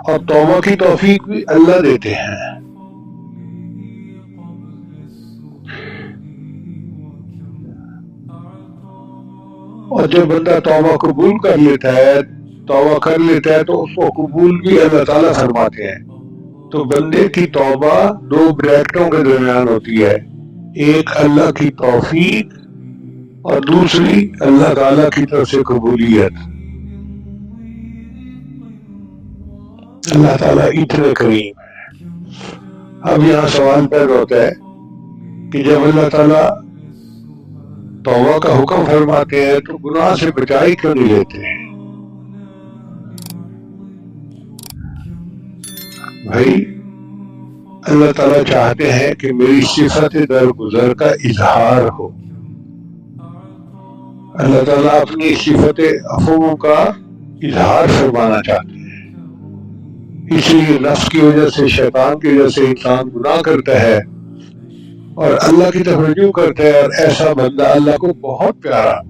اور توبہ کی توفیق بھی اللہ دیتے ہیں۔ اور جب بندہ توبہ قبول کر لیتا ہے تو اس کو قبول بھی اللہ تعالیٰ فرماتے ہیں۔ تو بندے کی توبہ دو بریکٹوں کے درمیان ہوتی ہے، ایک اللہ کی توفیق اور دوسری اللہ تعالیٰ کی طرف سے قبولیت۔ اللہ تعالیٰ اتنے کریم ہے۔ اب یہاں سوال پیدا ہوتا ہے کہ جب اللہ تعالیٰ توبہ کا حکم فرماتے ہیں تو گناہ سے بچائی کیوں نہیں لیتے ہیں؟ بھائی اللہ تعالیٰ چاہتے ہیں کہ میری صفت درگزر کا اظہار ہو۔ اللہ تعالیٰ اپنی صفت عفو کا اظہار فرمانا چاہتے ہیں، اس لیے نفس کی وجہ سے، شیطان کی وجہ سے انسان گناہ کرتا ہے اور اللہ کی طرف رجوع کرتا ہے، اور ایسا بندہ اللہ کو بہت پیارا